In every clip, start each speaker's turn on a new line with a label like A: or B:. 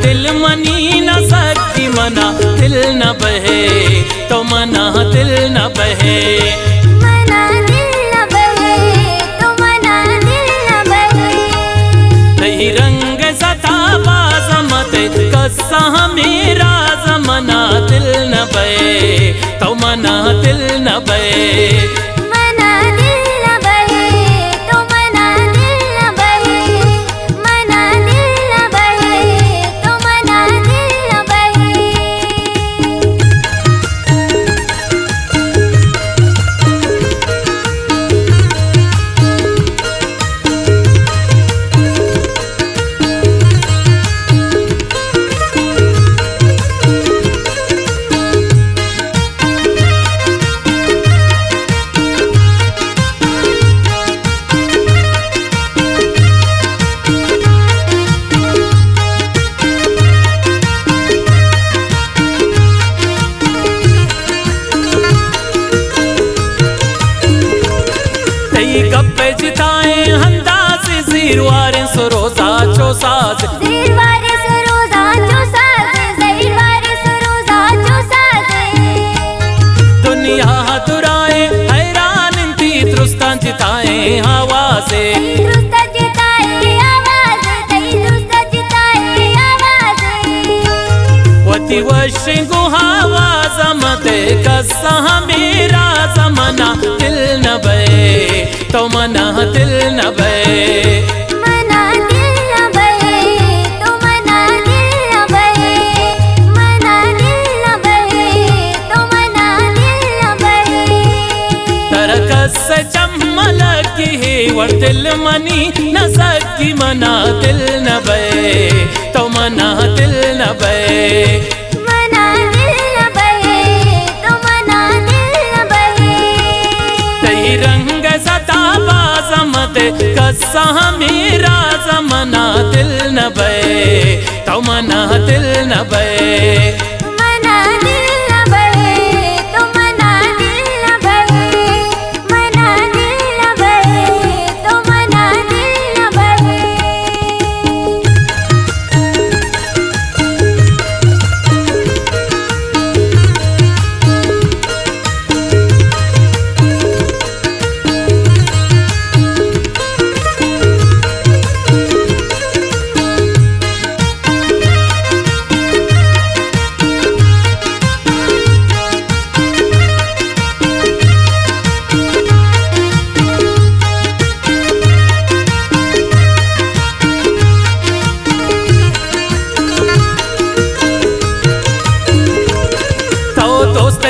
A: दिल मनी न सकती मना दिल न बहे, तो मना दिल न बहे,
B: मना दिल न बहे, तो मना दिल न बहे।
A: नहीं रंग सता बाज़मत कस्सा मेरा ज़माना दिल न बहे, तो मना दिल न बहे,
B: मना दिल न बहे, तो मना दिल न बहे, मना दिल न बहे, तो मना दिल न बहे।
A: गप्पे जिताए हंदासे ज़ीरवारे सरोजा चोसाज,
B: ज़ीरवारे सरोजा चोसाज, ज़ीरवारे सरोजा चोसाज।
A: दुनिया दुराए हैरान इंती दुरुस्तान जिताए आवाज़े,
B: दुरुस्ता जिताए आवाज़, दुरुस्ता जिताए आवाज़।
A: वती वशिंगु हवा ज़मते कस्सा मेरा ज़माना दिल न बहे, तो मना दिल न बहे,
B: मना दिल न बहे, तो मना दिल न बहे, मना दिल न बहे, तो मना दिल न बहे।
A: तरकस चम्मल की है वर दिल मनी न सकी मना दिल न बहे, तो मना दिल न बहे,
B: मना दिल न बहे, तो मना दिल न बहे।
A: तई रंग सता बाज़मत कस्सा मेरा ज़माना दिल न बहे, तो मना दिल न बहे,
B: मना दिल न बहे, तो मना दिल न बहे, मना दिल न बहे, तो मना दिल न बहे।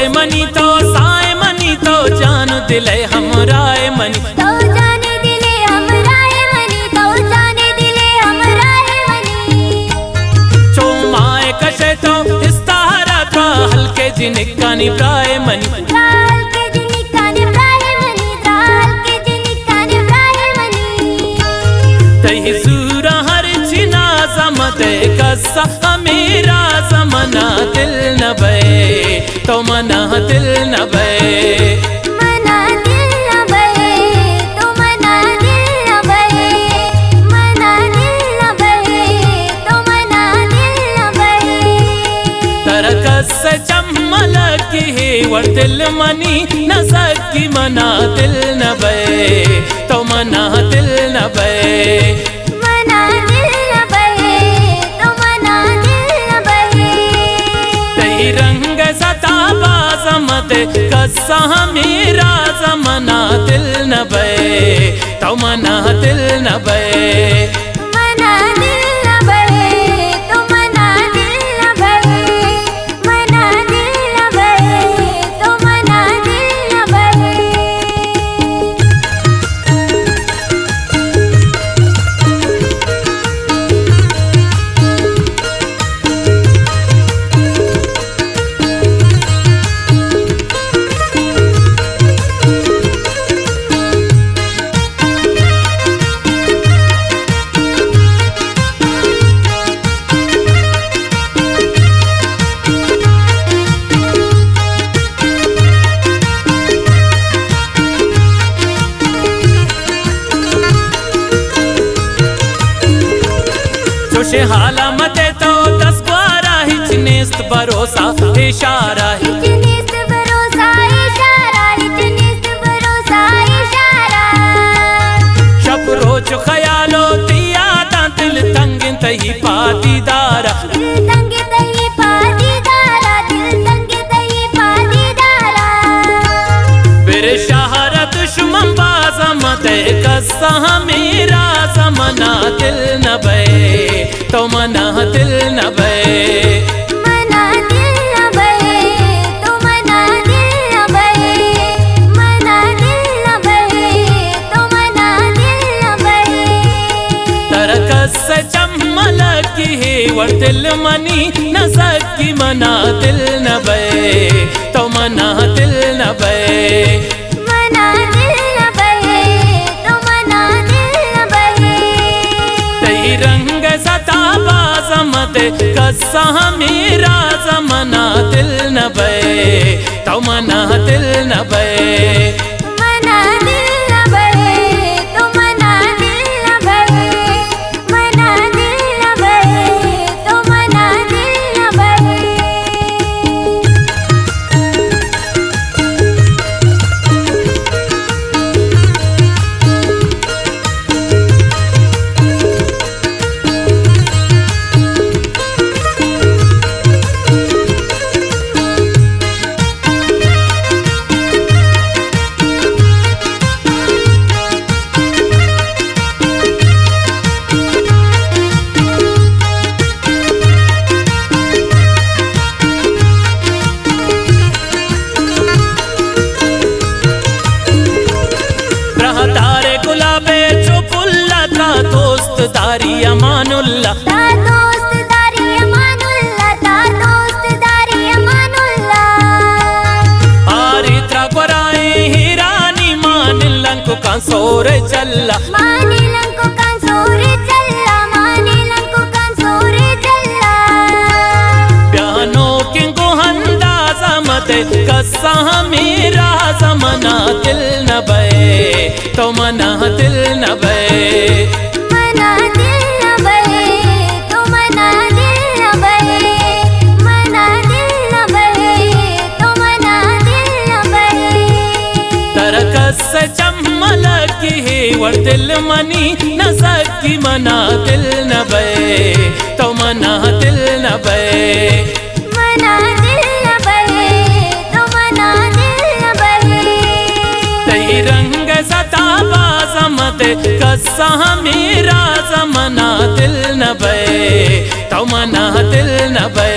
B: मनी तो साए मनी तो जान दिले हमराए मनी, तो जाने दिले हमराए मनी, तो जाने दिले हमराए मनी।
A: चोमाए कशे तो इस्तारा था हल्के जिनिकानी प्राय मनी,
B: राल के जिनिकानी प्राय मनी, राल के जिनिकानी प्राय मनी।
A: तही सूरा हर चिना ज़मते कस्सा मेरा ज़माना दिल न बहे, तो मना दिल न बहे,
B: मना दिल न बहे, तो मना दिल न बहे, मना दिल न बहे, तो मना दिल न बहे।
A: तरकस चम्मल की है वर दिल मनी न सकी मना दिल न बहे, तो मना दिल न बहे,
B: मना दिल न बहे, तो मना दिल न बहे।
A: तई रंग सता बाज़मत कस्सा मेरा ज़माना दिल न बहे, तो मना दिल न बहे,
B: मना दिल न बहे, तो मना दिल न बहे, मना दिल न बहे, तो मना दिल न बहे। जोशे हाला मते तो
A: नेस्त भरोसा इशारा
B: हिचनेस्त भरोसा इशारा हिचनेस्त भरोसा इशारा
A: शब रोज ख्यालो तिया दिल तंग तही पादीदारा
B: दिल तंग तही पादीदारा दिल तंग तही पादीदारा
A: फिर शहर दुश्मन बाज़मत कस्सा मेरा ज़माना दिल न बे तो मना दिल न बे
B: मना दिल न बहे तो मना दिल न बहे मना दिल न बहे तो मना दिल न बहे
A: तरकस चम्मल की है वर दिल मनी न सकी मना दिल न बे तो मना दिल न बे
B: मना दिल न बहे तो मना दिल न बहे
A: तई रंग सता बाज़मत कस्सा मेरा ज़माना दिल न बे तो मना दिल न बे
B: मना दिल न बहे तो मना दिल न बहे मना दिल न बहे तो मना दिल न बहे
A: रहतारे गुलाबे चुपुल्ला का दोस्त दारी अमानुल्ला
B: ता दोस्त दारी अमानुल्ला ता दोस्त दारी अमानुल्ला
A: आरित्रा गोराए हिरानी मानिलंकु कंसोरे चल्ला
B: मानिलंकु कंसोरे चल्ला मानिलंकु कंसोरे चल्ला
A: प्यानो किंकु हंदा ज़मत कस्सा मेरा ज़माना दिल न बे तो मना दिल न बे
B: मना दिल न बहे तो मना दिल न बहे मना दिल न बहे तो मना दिल न बहे
A: तरकस चम्मल की है वर दिल मनी न सकी मना दिल न बे तो मना दिल न बे
B: मना दिल न बहे तो मना दिल न बहे
A: तई रंग सता बाज़मत कस्सा मेरा ज़माना दिल न बे तो मना दिल न बे